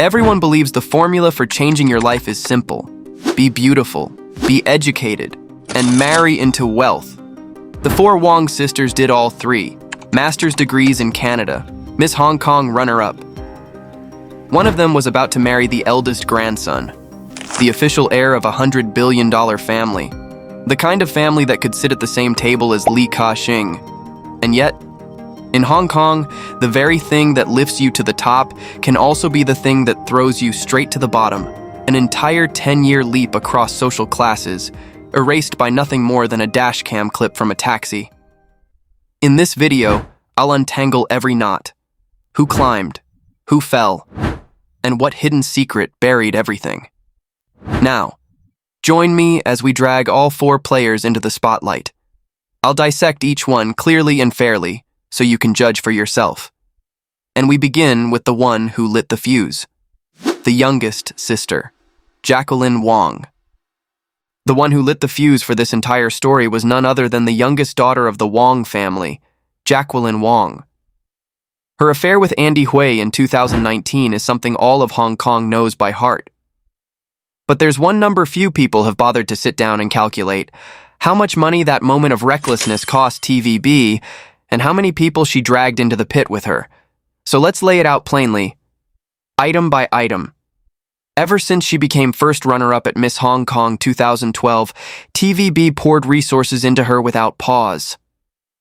Everyone believes the formula for changing your life is simple. Be beautiful, be educated, and marry into wealth. The four Wong sisters did all three. Master's degrees in Canada, Miss Hong Kong runner-up. One of them was about to marry the eldest grandson, the official heir of a $100 billion family. The kind of family that could sit at the same table as Li Ka-shing. And yet, in Hong Kong, the very thing that lifts you to the top can also be the thing that throws you straight to the bottom. An entire 10-year leap across social classes, erased by nothing more than a dashcam clip from a taxi. In this video, I'll untangle every knot. Who climbed? Who fell? And what hidden secret buried everything? Now, join me as we drag all four players into the spotlight. I'll dissect each one clearly and fairly, so you can judge for yourself. And we begin with the one who lit the fuse. The youngest sister, Jacqueline Wong. The one who lit the fuse for this entire story was none other than the youngest daughter of the Wong family, Jacqueline Wong. Her affair with Andy Hui in 2019 is something all of Hong Kong knows by heart. But there's one number few people have bothered to sit down and calculate: how much money that moment of recklessness cost TVB, and how many people she dragged into the pit with her. So let's lay it out plainly, item by item. Ever since she became first runner-up at Miss Hong Kong 2012, TVB poured resources into her without pause.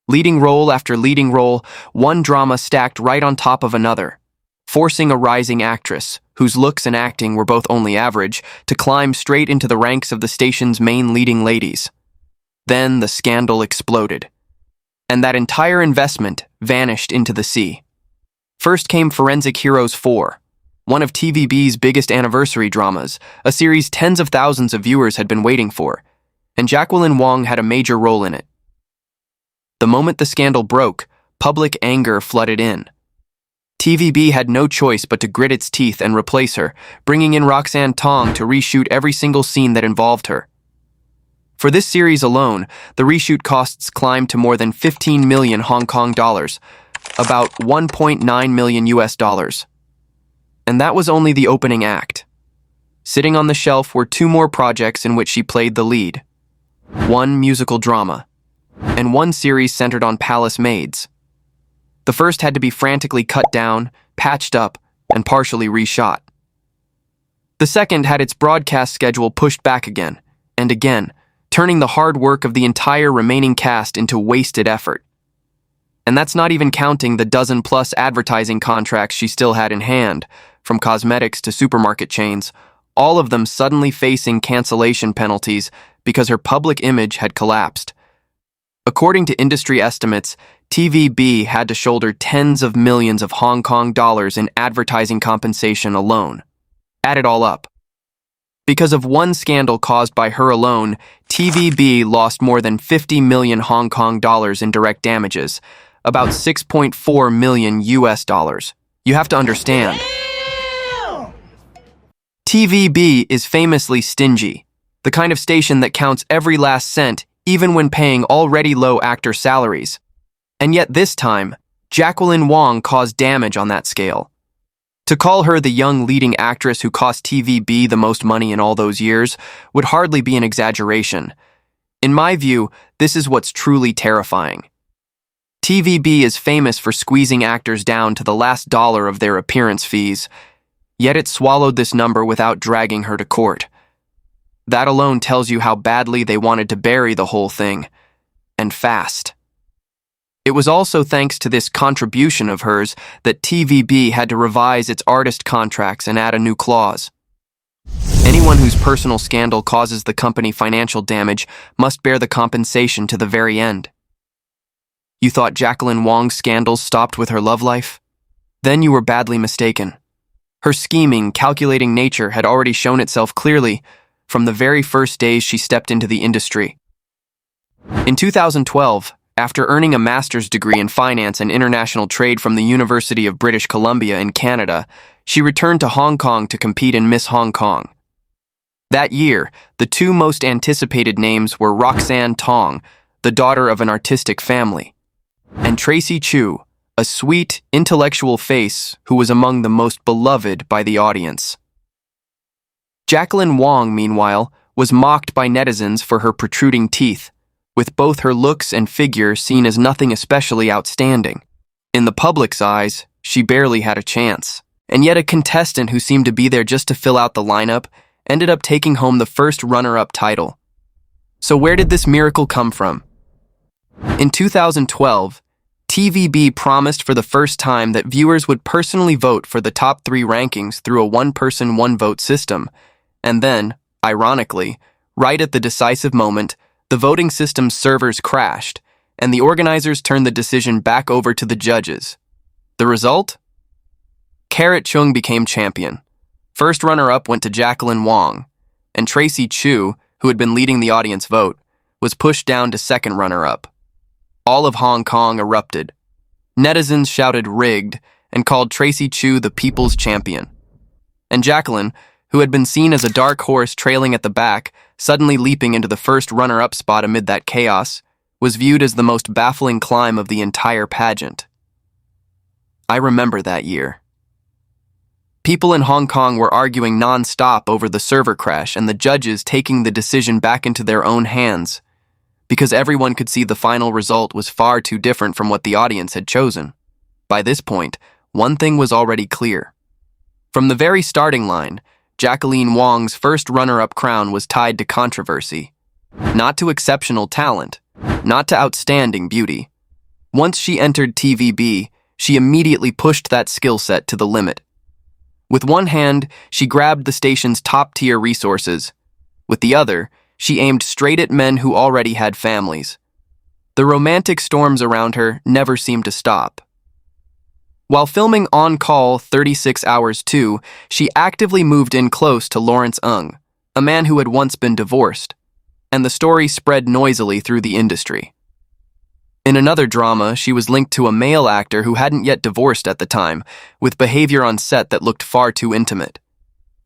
Leading role after leading role, one drama stacked right on top of another, forcing a rising actress, whose looks and acting were both only average, to climb straight into the ranks of the station's main leading ladies. Then the scandal exploded, and that entire investment vanished into the sea. First came Forensic Heroes 4, one of TVB's biggest anniversary dramas, a series tens of thousands of viewers had been waiting for, and Jacqueline Wong had a major role in it. The moment the scandal broke, public anger flooded in. TVB had no choice but to grit its teeth and replace her, bringing in Roxanne Tong to reshoot every single scene that involved her. For this series alone, the reshoot costs climbed to more than 15 million Hong Kong dollars, about 1.9 million US dollars. And that was only the opening act. Sitting on the shelf were two more projects in which she played the lead. One musical drama, and one series centered on palace maids. The first had to be frantically cut down, patched up, and partially reshot. The second had its broadcast schedule pushed back again, and again, turning the hard work of the entire remaining cast into wasted effort. And that's not even counting the dozen-plus advertising contracts she still had in hand, from cosmetics to supermarket chains, all of them suddenly facing cancellation penalties because her public image had collapsed. According to industry estimates, TVB had to shoulder tens of millions of Hong Kong dollars in advertising compensation alone. Add it all up. Because of one scandal caused by her alone, TVB lost more than 50 million Hong Kong dollars in direct damages, about 6.4 million US dollars. You have to understand. TVB is famously stingy, the kind of station that counts every last cent even when paying already low actor salaries. And yet this time, Jacqueline Wong caused damage on that scale. To call her the young leading actress who cost TVB the most money in all those years would hardly be an exaggeration. In my view, this is what's truly terrifying. TVB is famous for squeezing actors down to the last dollar of their appearance fees, yet it swallowed this number without dragging her to court. That alone tells you how badly they wanted to bury the whole thing, and fast. It was also thanks to this contribution of hers that TVB had to revise its artist contracts and add a new clause. Anyone whose personal scandal causes the company financial damage must bear the compensation to the very end. You thought Jacqueline Wong's scandals stopped with her love life? Then you were badly mistaken. Her scheming, calculating nature had already shown itself clearly from the very first days she stepped into the industry. In 2012, after earning a master's degree in finance and international trade from the University of British Columbia in Canada, she returned to Hong Kong to compete in Miss Hong Kong. That year, the two most anticipated names were Roxanne Tong, the daughter of an artistic family, and Tracy Chu, a sweet, intellectual face who was among the most beloved by the audience. Jacqueline Wong, meanwhile, was mocked by netizens for her protruding teeth, with both her looks and figure seen as nothing especially outstanding. In the public's eyes, she barely had a chance. And yet a contestant who seemed to be there just to fill out the lineup ended up taking home the first runner-up title. So where did this miracle come from? In 2012, TVB promised for the first time that viewers would personally vote for the top 3 rankings through a one-person, one-vote system. And then, ironically, right at the decisive moment, the voting system's servers crashed, and the organizers turned the decision back over to the judges. The result? Carrot Chung became champion. First runner-up went to Jacqueline Wong, and Tracy Chu, who had been leading the audience vote, was pushed down to second runner-up. All of Hong Kong erupted. Netizens shouted rigged and called Tracy Chu the people's champion. And Jacqueline, who had been seen as a dark horse trailing at the back, suddenly leaping into the first runner-up spot amid that chaos, was viewed as the most baffling climb of the entire pageant. I remember that year. People in Hong Kong were arguing non-stop over the server crash and the judges taking the decision back into their own hands, because everyone could see the final result was far too different from what the audience had chosen. By this point, one thing was already clear. From the very starting line, Jacqueline Wong's first runner-up crown was tied to controversy, not to exceptional talent, not to outstanding beauty. Once she entered TVB, she immediately pushed that skill set to the limit. With one hand, she grabbed the station's top-tier resources. With the other, she aimed straight at men who already had families. The romantic storms around her never seemed to stop. While filming On Call 36 Hours 2, she actively moved in close to Lawrence Ng, a man who had once been divorced, and the story spread noisily through the industry. In another drama, she was linked to a male actor who hadn't yet divorced at the time, with behavior on set that looked far too intimate.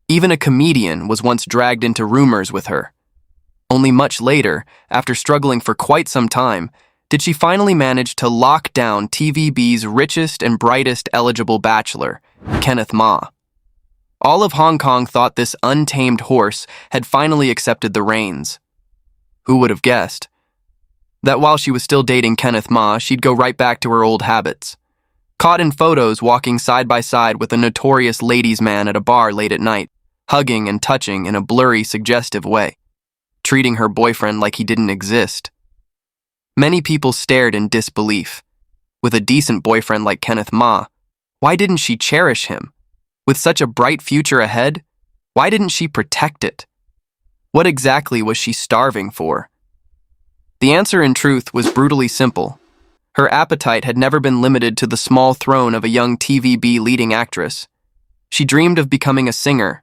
Even a comedian was once dragged into rumors with her. Only much later, after struggling for quite some time, did she finally manage to lock down TVB's richest and brightest eligible bachelor, Kenneth Ma. All of Hong Kong thought this untamed horse had finally accepted the reins. Who would have guessed that while she was still dating Kenneth Ma, she'd go right back to her old habits. Caught in photos walking side by side with a notorious ladies' man at a bar late at night, hugging and touching in a blurry, suggestive way, treating her boyfriend like he didn't exist. Many people stared in disbelief. With a decent boyfriend like Kenneth Ma, why didn't she cherish him? With such a bright future ahead, why didn't she protect it? What exactly was she starving for? The answer, in truth, was brutally simple. Her appetite had never been limited to the small throne of a young TVB leading actress. She dreamed of becoming a singer,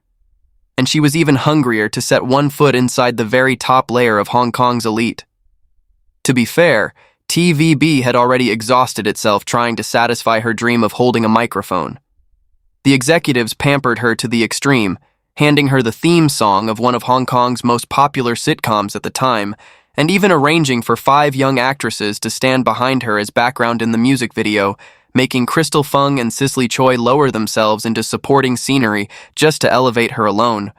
and she was even hungrier to set one foot inside the very top layer of Hong Kong's elite. To be fair, TVB had already exhausted itself trying to satisfy her dream of holding a microphone. The executives pampered her to the extreme, handing her the theme song of one of Hong Kong's most popular sitcoms at the time, and even arranging for 5 young actresses to stand behind her as background in the music video, making Crystal Fung and Cicely Choi lower themselves into supporting scenery just to elevate her alone.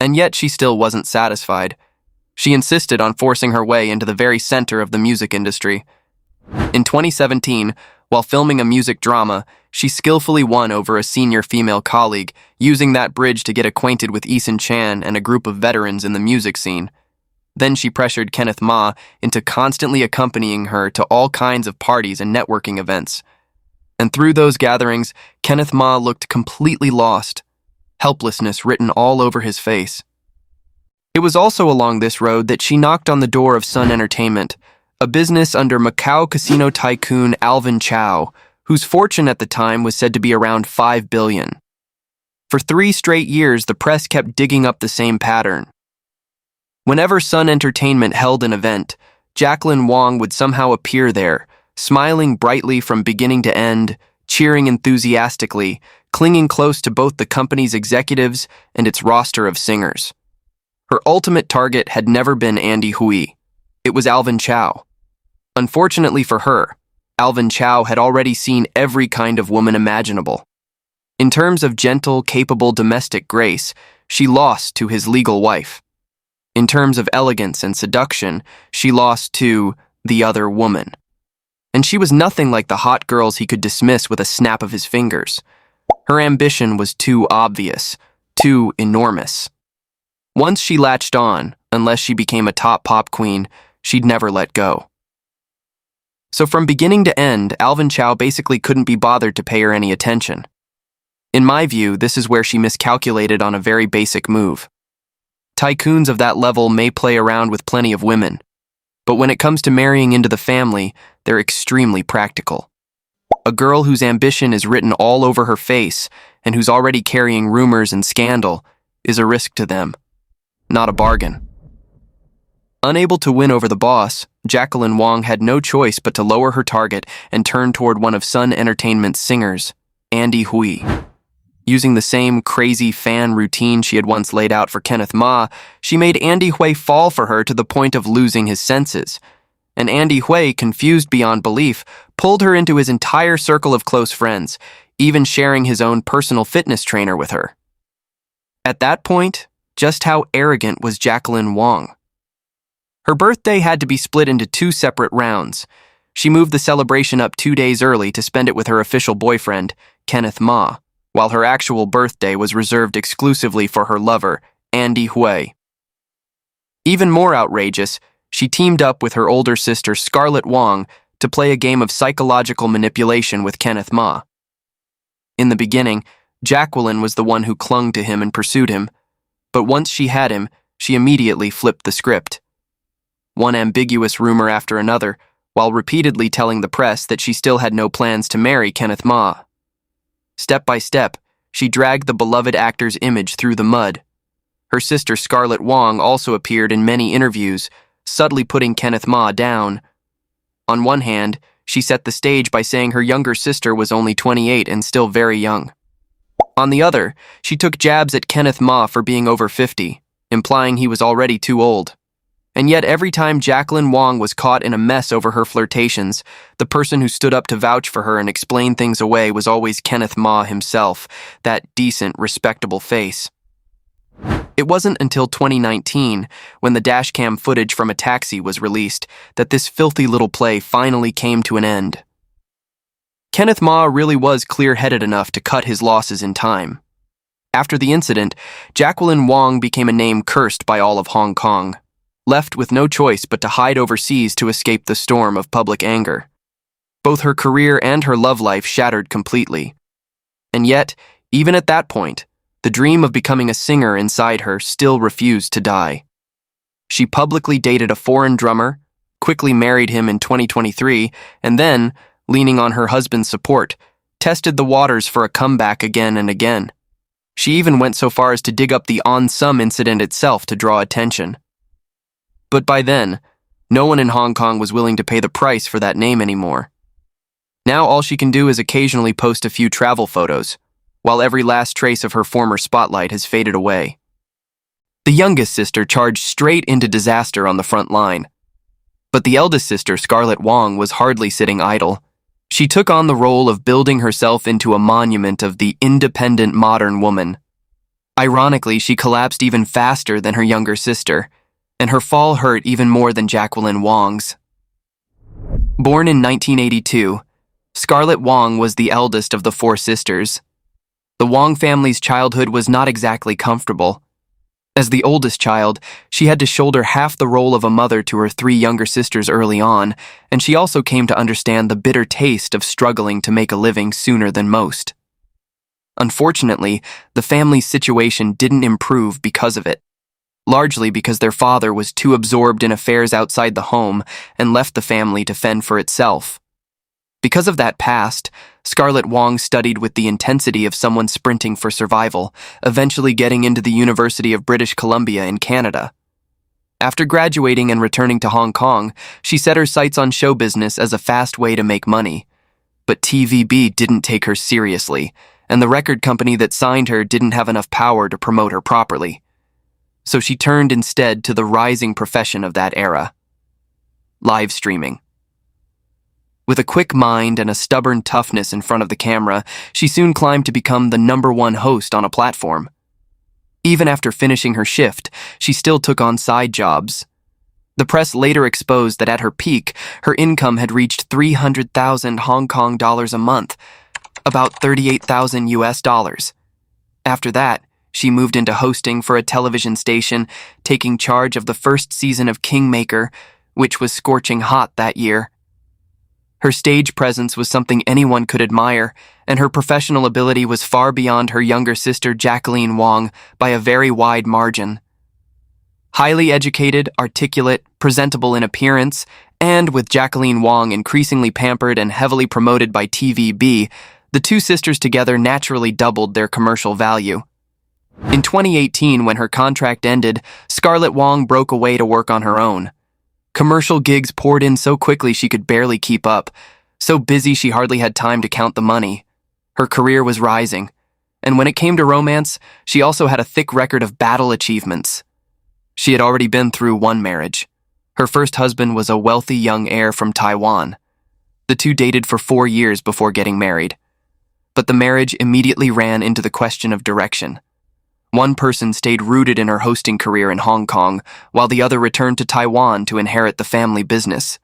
And yet she still wasn't satisfied. She insisted on forcing her way into the very center of the music industry. In 2017, while filming a music drama, she skillfully won over a senior female colleague, using that bridge to get acquainted with Eason Chan and a group of veterans in the music scene. Then she pressured Kenneth Ma into constantly accompanying her to all kinds of parties and networking events. And through those gatherings, Kenneth Ma looked completely lost, helplessness written all over his face. It was also along this road that she knocked on the door of Sun Entertainment, a business under Macau casino tycoon Alvin Chow, whose fortune at the time was said to be around $5 billion. For 3 straight years, the press kept digging up the same pattern. Whenever Sun Entertainment held an event, Jacqueline Wong would somehow appear there, smiling brightly from beginning to end, cheering enthusiastically, clinging close to both the company's executives and its roster of singers. Her ultimate target had never been Andy Hui. It was Alvin Chow. Unfortunately for her, Alvin Chow had already seen every kind of woman imaginable. In terms of gentle, capable domestic grace, she lost to his legal wife. In terms of elegance and seduction, she lost to the other woman. And she was nothing like the hot girls he could dismiss with a snap of his fingers. Her ambition was too obvious, too enormous. Once she latched on, unless she became a top pop queen, she'd never let go. So from beginning to end, Alvin Chow basically couldn't be bothered to pay her any attention. In my view, this is where she miscalculated on a very basic move. Tycoons of that level may play around with plenty of women, but when it comes to marrying into the family, they're extremely practical. A girl whose ambition is written all over her face and who's already carrying rumors and scandal is a risk to them, not a bargain. Unable to win over the boss, Jacqueline Wong had no choice but to lower her target and turn toward one of Sun Entertainment's singers, Andy Hui. Using the same crazy fan routine she had once laid out for Kenneth Ma, she made Andy Hui fall for her to the point of losing his senses. And Andy Hui, confused beyond belief, pulled her into his entire circle of close friends, even sharing his own personal fitness trainer with her. At that point, just how arrogant was Jacqueline Wong? Her birthday had to be split into 2 separate rounds. She moved the celebration up 2 days early to spend it with her official boyfriend, Kenneth Ma, while her actual birthday was reserved exclusively for her lover, Andy Hui. Even more outrageous, she teamed up with her older sister, Scarlett Wong, to play a game of psychological manipulation with Kenneth Ma. In the beginning, Jacqueline was the one who clung to him and pursued him, but once she had him, she immediately flipped the script. One ambiguous rumor after another, while repeatedly telling the press that she still had no plans to marry Kenneth Ma. Step by step, she dragged the beloved actor's image through the mud. Her sister Scarlett Wong also appeared in many interviews, subtly putting Kenneth Ma down. On one hand, she set the stage by saying her younger sister was only 28 and still very young. On the other, she took jabs at Kenneth Ma for being over 50, implying he was already too old. And yet every time Jacqueline Wong was caught in a mess over her flirtations, the person who stood up to vouch for her and explain things away was always Kenneth Ma himself, that decent, respectable face. It wasn't until 2019, when the dashcam footage from a taxi was released, that this filthy little play finally came to an end. Kenneth Ma really was clear-headed enough to cut his losses in time. After the incident, Jacqueline Wong became a name cursed by all of Hong Kong, left with no choice but to hide overseas to escape the storm of public anger. Both her career and her love life shattered completely. And yet, even at that point, the dream of becoming a singer inside her still refused to die. She publicly dated a foreign drummer, quickly married him in 2023, and then, leaning on her husband's support, tested the waters for a comeback again and again. She even went so far as to dig up the On Sum incident itself to draw attention. But by then, no one in Hong Kong was willing to pay the price for that name anymore. Now all she can do is occasionally post a few travel photos, while every last trace of her former spotlight has faded away. The youngest sister charged straight into disaster on the front line. But the eldest sister, Scarlett Wong, was hardly sitting idle. She took on the role of building herself into a monument of the independent modern woman. Ironically, she collapsed even faster than her younger sister, and her fall hurt even more than Jacqueline Wong's. Born in 1982, Scarlett Wong was the eldest of the 4 sisters. The Wong family's childhood was not exactly comfortable. As the oldest child, she had to shoulder half the role of a mother to her 3 younger sisters early on, and she also came to understand the bitter taste of struggling to make a living sooner than most. Unfortunately, the family's situation didn't improve because of it, largely because their father was too absorbed in affairs outside the home and left the family to fend for itself. Because of that past, Scarlett Wong studied with the intensity of someone sprinting for survival, eventually getting into the University of British Columbia in Canada. After graduating and returning to Hong Kong, she set her sights on show business as a fast way to make money. But TVB didn't take her seriously, and the record company that signed her didn't have enough power to promote her properly. So she turned instead to the rising profession of that era: live streaming. With a quick mind and a stubborn toughness in front of the camera, she soon climbed to become the #1 host on a platform. Even after finishing her shift, she still took on side jobs. The press later exposed that at her peak, her income had reached 300,000 Hong Kong dollars a month, about 38,000 US dollars. After that, she moved into hosting for a television station, taking charge of the first season of Kingmaker, which was scorching hot that year. Her stage presence was something anyone could admire, and her professional ability was far beyond her younger sister Jacqueline Wong by a very wide margin. Highly educated, articulate, presentable in appearance, and with Jacqueline Wong increasingly pampered and heavily promoted by TVB, the two sisters together naturally doubled their commercial value. In 2018, when her contract ended, Scarlett Wong broke away to work on her own. Commercial gigs poured in so quickly she could barely keep up, so busy she hardly had time to count the money. Her career was rising, and when it came to romance, she also had a thick record of battle achievements. She had already been through one marriage. Her first husband was a wealthy young heir from Taiwan. The two dated for 4 years before getting married. But the marriage immediately ran into the question of direction. One person stayed rooted in her hosting career in Hong Kong, while the other returned to Taiwan to inherit the family business.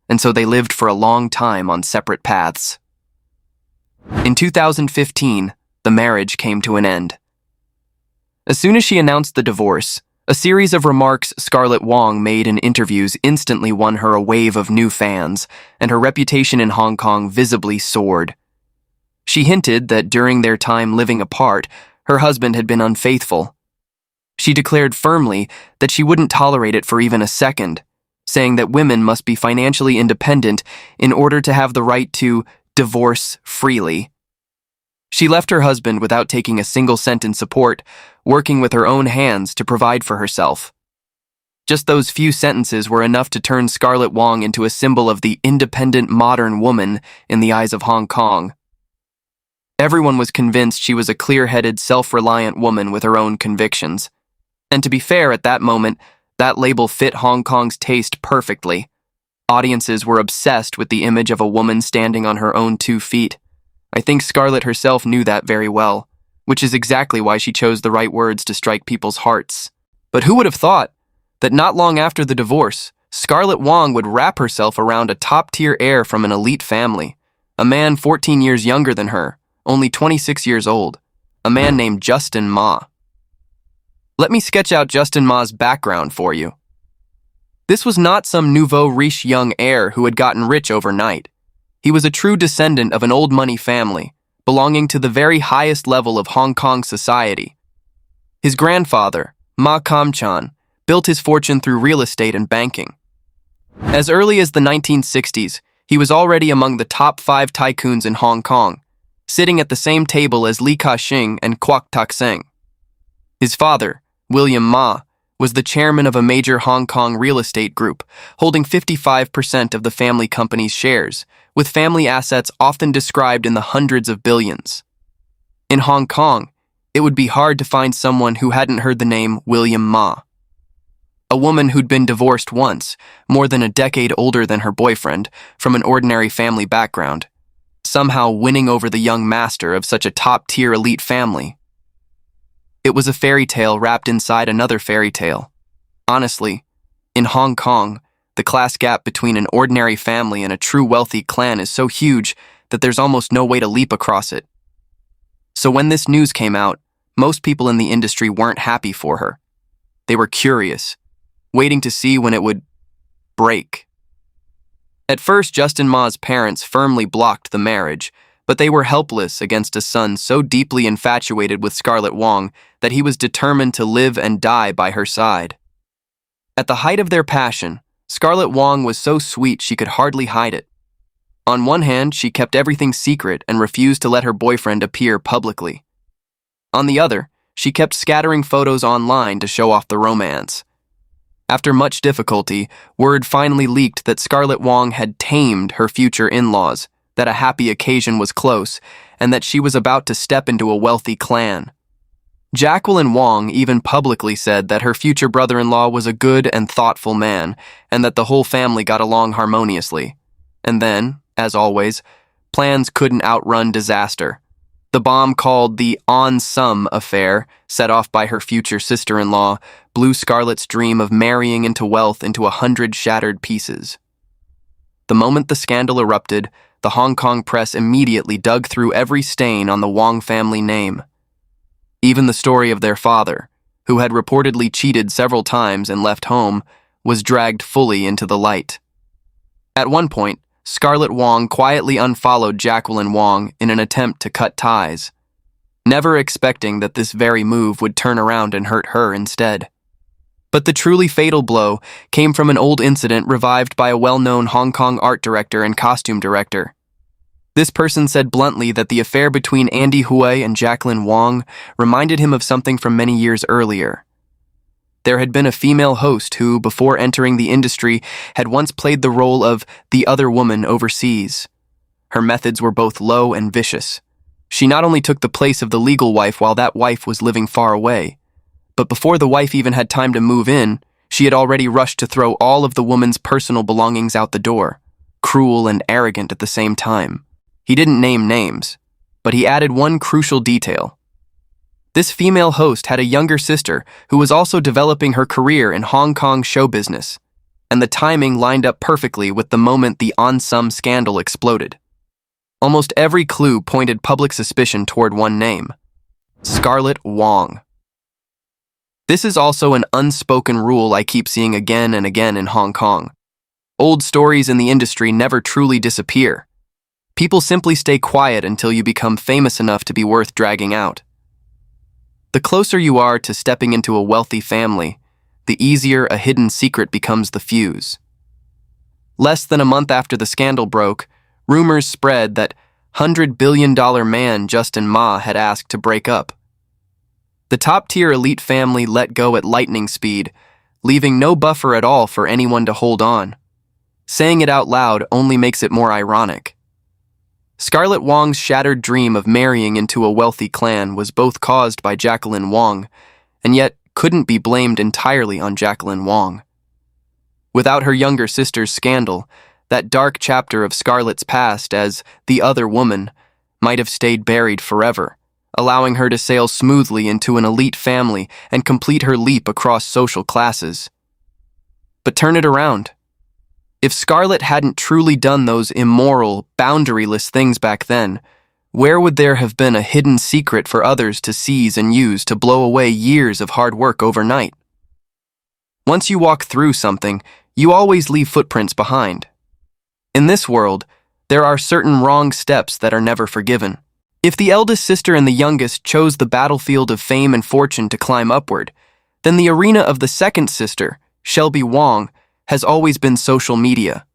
And so they lived for a long time on separate paths. In 2015, the marriage came to an end. As soon as she announced the divorce, a series of remarks Scarlett Wong made in interviews instantly won her a wave of new fans, and her reputation in Hong Kong visibly soared. She hinted that during their time living apart, her husband had been unfaithful. She declared firmly that she wouldn't tolerate it for even a second, saying that women must be financially independent in order to have the right to divorce freely. She left her husband without taking a single cent in support, working with her own hands to provide for herself. Just those few sentences were enough to turn Scarlett Wong into a symbol of the independent modern woman in the eyes of Hong Kong. Everyone was convinced she was a clear-headed, self-reliant woman with her own convictions. And to be fair, at that moment, that label fit Hong Kong's taste perfectly. Audiences were obsessed with the image of a woman standing on her own 2 feet. I think Scarlett herself knew that very well, which is exactly why she chose the right words to strike people's hearts. But who would have thought that not long after the divorce, Scarlett Wong would wrap herself around a top-tier heir from an elite family, a man 14 years younger than her, only 26 years old, a man named Justin Ma. Let me sketch out Justin Ma's background for you. This was not some nouveau riche young heir who had gotten rich overnight. He was a true descendant of an old money family, belonging to the very highest level of Hong Kong society. His grandfather, Ma Kam-chan, built his fortune through real estate and banking. As early as the 1960s, he was already among the top 5 tycoons in Hong Kong, sitting at the same table as Li Ka-shing and Kwok Tak-seng. His father, William Ma, was the chairman of a major Hong Kong real estate group, holding 55% of the family company's shares, with family assets often described in the hundreds of billions. In Hong Kong, it would be hard to find someone who hadn't heard the name William Ma. A woman who'd been divorced once, more than a decade older than her boyfriend, from an ordinary family background, somehow winning over the young master of such a top-tier elite family. It was a fairy tale wrapped inside another fairy tale. Honestly, in Hong Kong, the class gap between an ordinary family and a true wealthy clan is so huge that there's almost no way to leap across it. So when this news came out, most people in the industry weren't happy for her. They were curious, waiting to see when it would break. At first, Justin Ma's parents firmly blocked the marriage, but they were helpless against a son so deeply infatuated with Scarlett Wong that he was determined to live and die by her side. At the height of their passion, Scarlett Wong was so sweet she could hardly hide it. On one hand, she kept everything secret and refused to let her boyfriend appear publicly. On the other, she kept scattering photos online to show off the romance. After much difficulty, word finally leaked that Scarlett Wong had tamed her future in-laws, that a happy occasion was close, and that she was about to step into a wealthy clan. Jacqueline Wong even publicly said that her future brother-in-law was a good and thoughtful man, and that the whole family got along harmoniously. And then, As always, plans couldn't outrun disaster. The bomb called the On Some affair, set off by her future sister-in-law, blew Scarlett's dream of marrying into wealth into 100 shattered pieces. The moment the scandal erupted, the Hong Kong press immediately dug through every stain on the Wong family name. Even the story of their father, who had reportedly cheated several times and left home, was dragged fully into the light. At one point, Scarlett Wong quietly unfollowed Jacqueline Wong in an attempt to cut ties, never expecting that this very move would turn around and hurt her instead. But the truly fatal blow came from an old incident revived by a well-known Hong Kong art director and costume director. This person said bluntly that the affair between Andy Hui and Jacqueline Wong reminded him of something from many years earlier. There had been a female host who, before entering the industry, had once played the role of the other woman overseas. Her methods were both low and vicious. She not only took the place of the legal wife while that wife was living far away, but before the wife even had time to move in, she had already rushed to throw all of the woman's personal belongings out the door, cruel and arrogant at the same time. He didn't name names, but he added one crucial detail. This female host had a younger sister who was also developing her career in Hong Kong show business, and the timing lined up perfectly with the moment the On Some scandal exploded. Almost every clue pointed public suspicion toward one name: Scarlett Wong. This is also an unspoken rule I keep seeing again and again in Hong Kong. Old stories in the industry never truly disappear. People simply stay quiet until you become famous enough to be worth dragging out. The closer you are to stepping into a wealthy family, the easier a hidden secret becomes the fuse. Less than a month after the scandal broke, rumors spread that $100 billion man Justin Ma had asked to break up. The top-tier elite family let go at lightning speed, leaving no buffer at all for anyone to hold on. Saying it out loud only makes it more ironic. Scarlett Wong's shattered dream of marrying into a wealthy clan was both caused by Jacqueline Wong, and yet couldn't be blamed entirely on Jacqueline Wong. Without her younger sister's scandal, that dark chapter of Scarlett's past as the other woman might have stayed buried forever, allowing her to sail smoothly into an elite family and complete her leap across social classes. But turn it around. If Scarlett hadn't truly done those immoral, boundaryless things back then, where would there have been a hidden secret for others to seize and use to blow away years of hard work overnight? Once you walk through something, you always leave footprints behind. In this world, there are certain wrong steps that are never forgiven. If the eldest sister and the youngest chose the battlefield of fame and fortune to climb upward, then the arena of the second sister, Shelby Wong, has always been social media.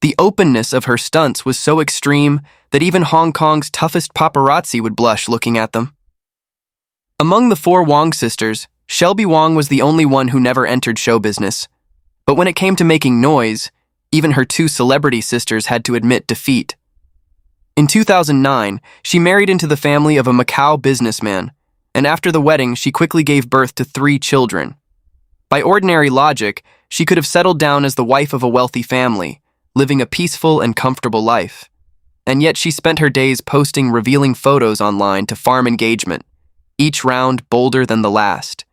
The openness of her stunts was so extreme that even Hong Kong's toughest paparazzi would blush looking at them. Among the four Wong sisters, Shelby Wong was the only one who never entered show business. But when it came to making noise, even her two celebrity sisters had to admit defeat. In 2009, she married into the family of a Macau businessman, and after the wedding, she quickly gave birth to 3 children. By ordinary logic, she could have settled down as the wife of a wealthy family, living a peaceful and comfortable life. And yet she spent her days posting revealing photos online to farm engagement, each round bolder than the last,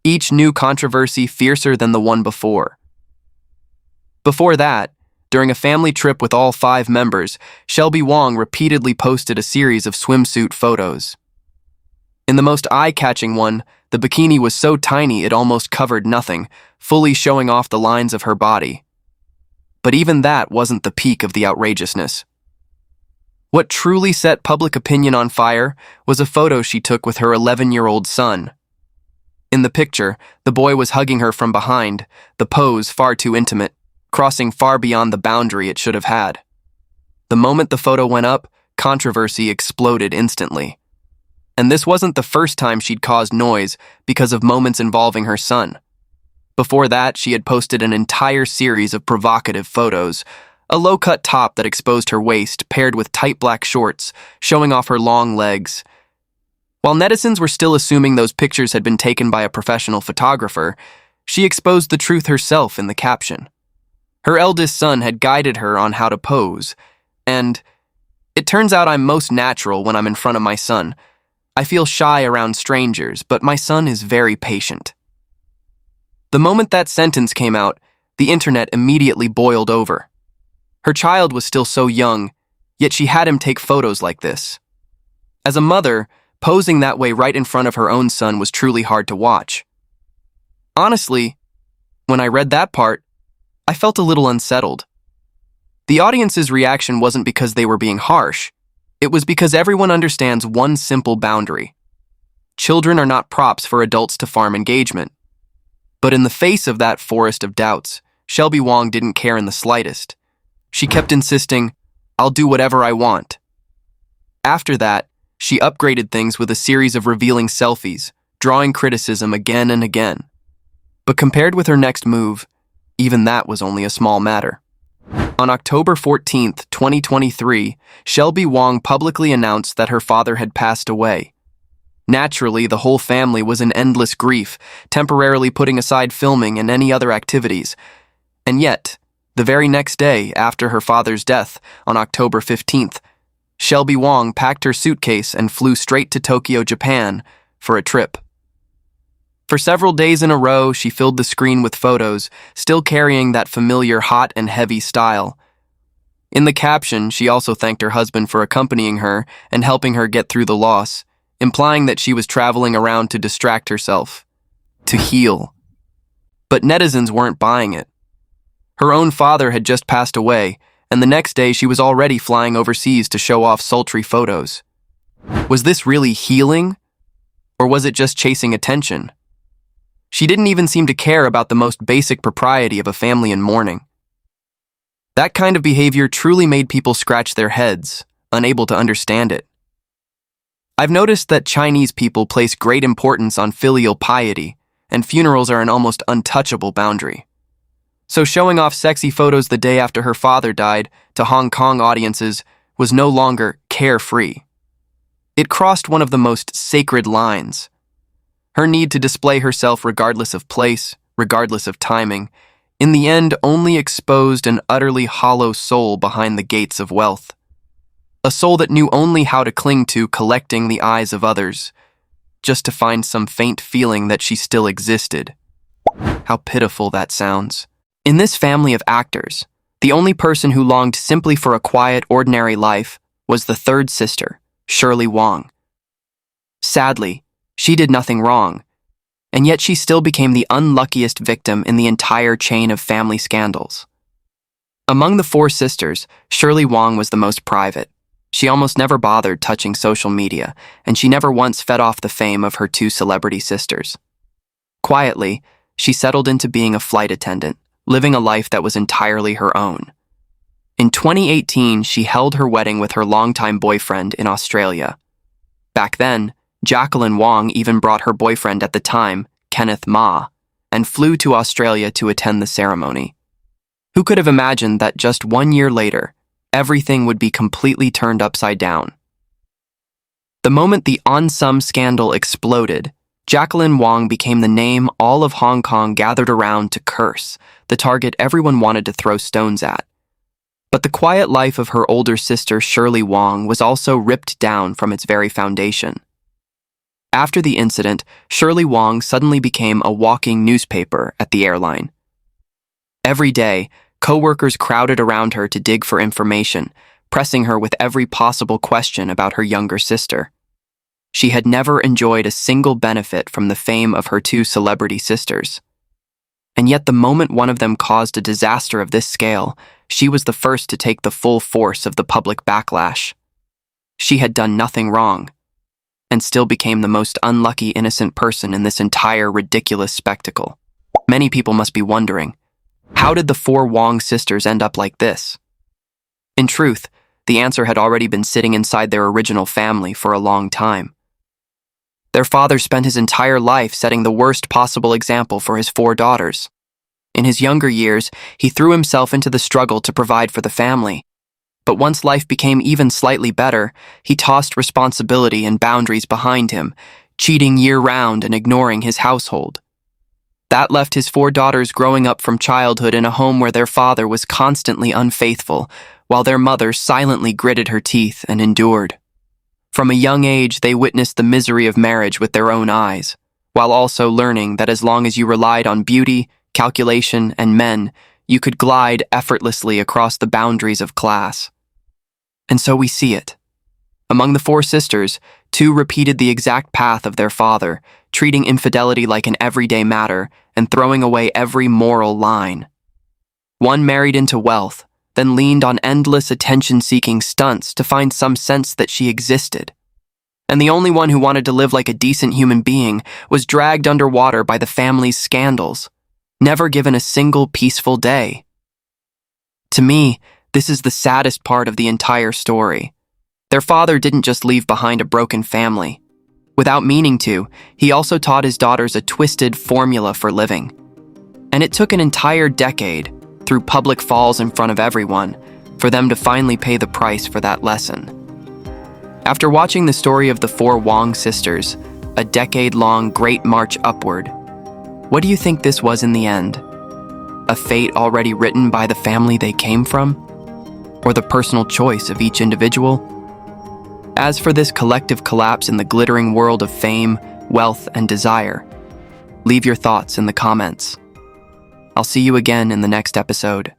each new controversy fiercer than the one before. Before that, during a family trip with all 5 members, Shelby Wong repeatedly posted a series of swimsuit photos. In the most eye-catching one, the bikini was so tiny it almost covered nothing, fully showing off the lines of her body. But even that wasn't the peak of the outrageousness. What truly set public opinion on fire was a photo she took with her 11-year-old son. In the picture, the boy was hugging her from behind, the pose far too intimate, crossing far beyond the boundary it should have had. The moment the photo went up, controversy exploded instantly. And this wasn't the first time she'd caused noise because of moments involving her son. Before that, she had posted an entire series of provocative photos, a low-cut top that exposed her waist paired with tight black shorts, showing off her long legs. While netizens were still assuming those pictures had been taken by a professional photographer, she exposed the truth herself in the caption. Her eldest son had guided her on how to pose, And it turns out I'm most natural when I'm in front of my son. I feel shy around strangers, but my son is very patient. The moment that sentence came out, the internet immediately boiled over. Her child was still so young, yet she had him take photos like this. As a mother, posing that way right in front of her own son was truly hard to watch. Honestly, when I read that part, I felt a little unsettled. The audience's reaction wasn't because they were being harsh. It was because everyone understands one simple boundary. Children are not props for adults to farm engagement. But in the face of that forest of doubts, Shelby Wong didn't care in the slightest. She kept insisting, "I'll do whatever I want." After that, she upgraded things with a series of revealing selfies, drawing criticism again and again. But compared with her next move, even that was only a small matter. On October 14th, 2023, Shelby Wong publicly announced that her father had passed away. Naturally, the whole family was in endless grief, temporarily putting aside filming and any other activities. And yet, the very next day after her father's death, on October 15th, Shelby Wong packed her suitcase and flew straight to Tokyo, Japan, for a trip. For several days in a row, she filled the screen with photos, still carrying that familiar hot and heavy style. In the caption, she also thanked her husband for accompanying her and helping her get through the loss, implying that she was traveling around to distract herself, to heal. But netizens weren't buying it. Her own father had just passed away, and the next day she was already flying overseas to show off sultry photos. Was this really healing? Or was it just chasing attention? She didn't even seem to care about the most basic propriety of a family in mourning. That kind of behavior truly made people scratch their heads, unable to understand it. I've noticed that Chinese people place great importance on filial piety, and funerals are an almost untouchable boundary. So showing off sexy photos the day after her father died to Hong Kong audiences was no longer carefree. It crossed one of the most sacred lines. Her need to display herself regardless of place, regardless of timing, in the end only exposed an utterly hollow soul behind the gates of wealth. A soul that knew only how to cling to collecting the eyes of others, just to find some faint feeling that she still existed. How pitiful that sounds. In this family of actors, the only person who longed simply for a quiet, ordinary life was the third sister, Shirley Wong. Sadly, she did nothing wrong, and yet she still became the unluckiest victim in the entire chain of family scandals. Among the four sisters, Shirley Wong was the most private. She almost never bothered touching social media, and she never once fed off the fame of her two celebrity sisters. Quietly, she settled into being a flight attendant, living a life that was entirely her own. In 2018, she held her wedding with her longtime boyfriend in Australia. Back then, Jacqueline Wong even brought her boyfriend at the time, Kenneth Ma, and flew to Australia to attend the ceremony. Who could have imagined that just 1 year later, everything would be completely turned upside down? The moment the Onsum scandal exploded, Jacqueline Wong became the name all of Hong Kong gathered around to curse, the target everyone wanted to throw stones at. But the quiet life of her older sister Shirley Wong was also ripped down from its very foundation. After the incident, Shirley Wong suddenly became a walking newspaper at the airline. Every day, co-workers crowded around her to dig for information, pressing her with every possible question about her younger sister. She had never enjoyed a single benefit from the fame of her two celebrity sisters. And yet the moment one of them caused a disaster of this scale, she was the first to take the full force of the public backlash. She had done nothing wrong, and still became the most unlucky innocent person in this entire ridiculous spectacle. Many people must be wondering, how did the four Wong sisters end up like this? In truth, the answer had already been sitting inside their original family for a long time. Their father spent his entire life setting the worst possible example for his four daughters. In his younger years, he threw himself into the struggle to provide for the family. But once life became even slightly better, he tossed responsibility and boundaries behind him, cheating year-round and ignoring his household. That left his 4 daughters growing up from childhood in a home where their father was constantly unfaithful, while their mother silently gritted her teeth and endured. From a young age, they witnessed the misery of marriage with their own eyes, while also learning that as long as you relied on beauty, calculation, and men, you could glide effortlessly across the boundaries of class. And so we see it. Among the 4 sisters, 2 repeated the exact path of their father, treating infidelity like an everyday matter and throwing away every moral line. One married into wealth, then leaned on endless attention-seeking stunts to find some sense that she existed. And the only one who wanted to live like a decent human being was dragged underwater by the family's scandals, never given a single peaceful day. To me, this is the saddest part of the entire story. Their father didn't just leave behind a broken family. Without meaning to, he also taught his daughters a twisted formula for living. And it took an entire decade, through public falls in front of everyone, for them to finally pay the price for that lesson. After watching the story of the 4 Wong sisters, a decade-long great march upward, what do you think this was in the end? A fate already written by the family they came from? Or the personal choice of each individual? As for this collective collapse in the glittering world of fame, wealth, and desire, leave your thoughts in the comments. I'll see you again in the next episode.